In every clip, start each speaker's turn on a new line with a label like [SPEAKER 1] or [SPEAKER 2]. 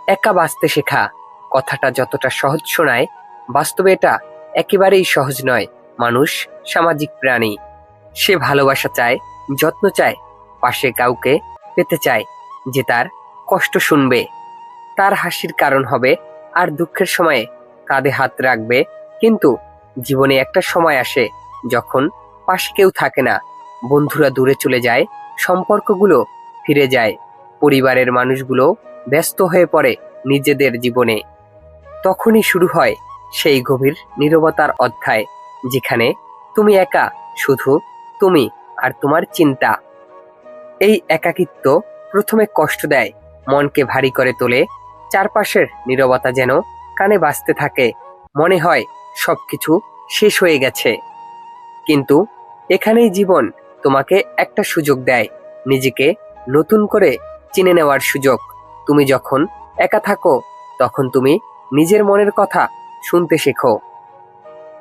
[SPEAKER 1] একা বাঁচতে শেখা কথাটা যতটা সহজ শোনায়, বাস্তবে এটা একেবারেই সহজ নয়। মানুষ সামাজিক প্রাণী। সে ভালোবাসা চায়, যত্ন চায়, পাশে কাউকে পেতে চায় যে তার কষ্ট শুনবে, তার হাসির কারণ হবে, আর দুঃখের সময়ে কাঁধে হাত রাখবে। কিন্তু জীবনে একটা সময় আসে যখন পাশে কেউ থাকে না, বন্ধুরা দূরে চলে যায়, সম্পর্কগুলো ফিরে যায়, পরিবারের মানুষগুলো ব্যস্ত হয়ে পড়ে নিজেদের জীবনে। তখনই শুরু হয় সেই গভীর নীরবতার অধ্যায়, যেখানে তুমি একা, শুধু তুমি আর তোমার চিন্তা। এই একাকিত্ব প্রথমে কষ্ট দেয়, মনকে ভারী করে তোলে। চারপাশের নীরবতা যেন কানে বাজতে থাকে, মনে হয় সবকিছু শেষ হয়ে গেছে। কিন্তু এখানেই জীবন তোমাকে একটা সুযোগ দেয়, নিজেকে নতুন করে চিনে নেওয়ার সুযোগ। তুমি যখন একা থাকো, তখন তুমি নিজের মনের কথা শুনতে শেখো।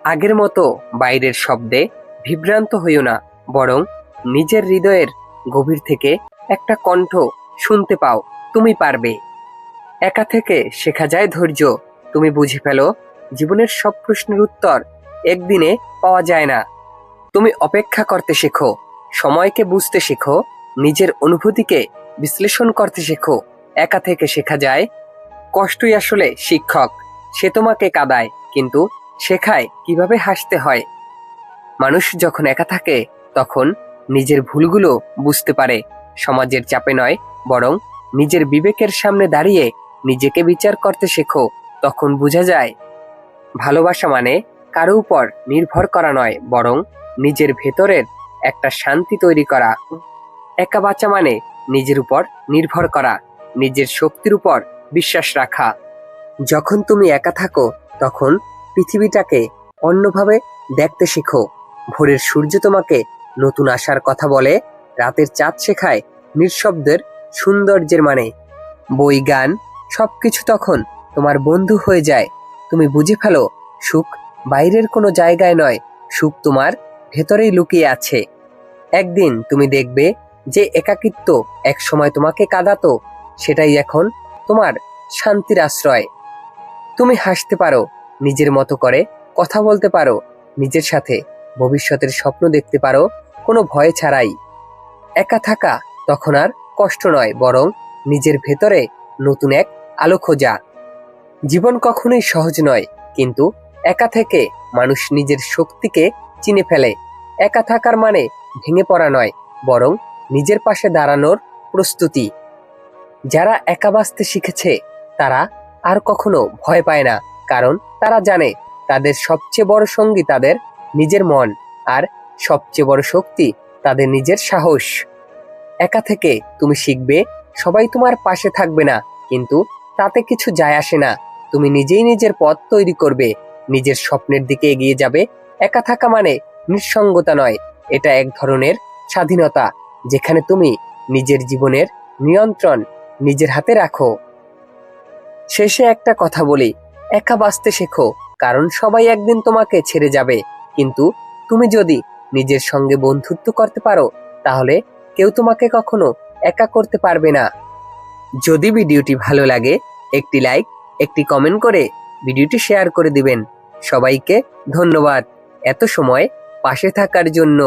[SPEAKER 1] আগের মতো বাইরের শব্দে বিভ্রান্ত হইও না, বরং নিজের হৃদয়ের গভীর থেকে একটা কণ্ঠ শুনতে পাও, তুমি পারবে। একা থেকে শেখা যায় ধৈর্য। তুমি বুঝে ফেলো, জীবনের সব প্রশ্নের উত্তর একদিনে পাওয়া যায় না। তুমি অপেক্ষা করতে শেখো, সময়কে বুঝতে শেখো, নিজের অনুভূতিকে বিশ্লেষণ করতে শেখো। একা থেকে শেখা যায় কষ্টই আসলে শিক্ষক। সে তোমাকে কাঁদায়, কিন্তু শেখায় কিভাবে হাসতে হয়। মানুষ যখন একা থাকে, তখন নিজের ভুলগুলো বুঝতে পারে। সমাজের চাপে নয়, বরং নিজের বিবেকের সামনে দাঁড়িয়ে নিজেকে বিচার করতে শেখো। তখন বোঝা যায়, ভালোবাসা মানে কারো উপর নির্ভর করা নয়, বরং নিজের ভেতরের একটা শান্তি তৈরি করা। একা বাঁচা মানে নিজের উপর নির্ভর করা, নিজের শক্তির উপর বিশ্বাস রাখা। যখন তুমি একা থাকো, তখন পৃথিবীটাকে অন্যভাবে দেখতে শেখো। ভোরের সূর্য তোমাকে নতুন আশার কথা বলে, রাতের চাঁদ শেখায় নিঃশব্দের সৌন্দর্যের মানে। বই, গান, সবকিছু তখন তোমার বন্ধু হয়ে যায়। তুমি বুঝে ফেলো, সুখ বাইরের কোনো জায়গায় নয়, সুখ তোমার ভেতরেই লুকিয়ে আছে। একদিন তুমি দেখবে যে একাকিত্ব একসময় তোমাকে কাঁদাতো, সেটাই এখন তোমার শান্তির আশ্রয়। তুমি হাসতে পারো, নিজের মতো করে কথা বলতে পারো, নিজের সাথে ভবিষ্যতের স্বপ্ন দেখতে পারো, কোনো ভয় ছাড়াই। একা থাকা তখন আর কষ্ট নয়, বরং নিজের ভেতরে নতুন এক আলো খোঁজা। জীবন কখনোই সহজ নয়, কিন্তু একা থেকে মানুষ নিজের শক্তিকে চিনে ফেলে। একা থাকার মানে ভেঙে পড়া নয়, বরং নিজের পাশে দাঁড়ানোর প্রস্তুতি। যারা একা বাঁচতে শিখেছে, তারা আর কখনো ভয় পায় না, কারণ তারা জানে তাদের সবচেয়ে বড় সঙ্গী তাদের নিজের মন, আর সবচেয়ে বড় শক্তি তাদের নিজের সাহস। একা থেকে তুমি শিখবে, সবাই তোমার পাশে থাকবে না, কিন্তু তাতে কিছু যায় আসে না। তুমি নিজেই নিজের পথ তৈরি করবে, নিজের স্বপ্নের দিকে এগিয়ে যাবে। একা থাকা মানে নিঃসঙ্গতা নয়, এটা এক ধরনের স্বাধীনতা, যেখানে তুমি নিজের জীবনের নিয়ন্ত্রণ নিজের হাতে রাখো। শেষে একটা কথা বলি, একা বাঁচতে শেখো, কারণ সবাই একদিন তোমাকে ছেড়ে যাবে। কিন্তু তুমি যদি নিজের সঙ্গে বন্ধুত্ব করতে পারো, তাহলে কেউ তোমাকে কখনো একা করতে পারবে না। যদি ভিডিওটি ভালো লাগে, একটি লাইক, একটি কমেন্ট করে ভিডিওটি শেয়ার করে দিবেন। সবাইকে ধন্যবাদ এত সময় পাশে থাকার জন্য।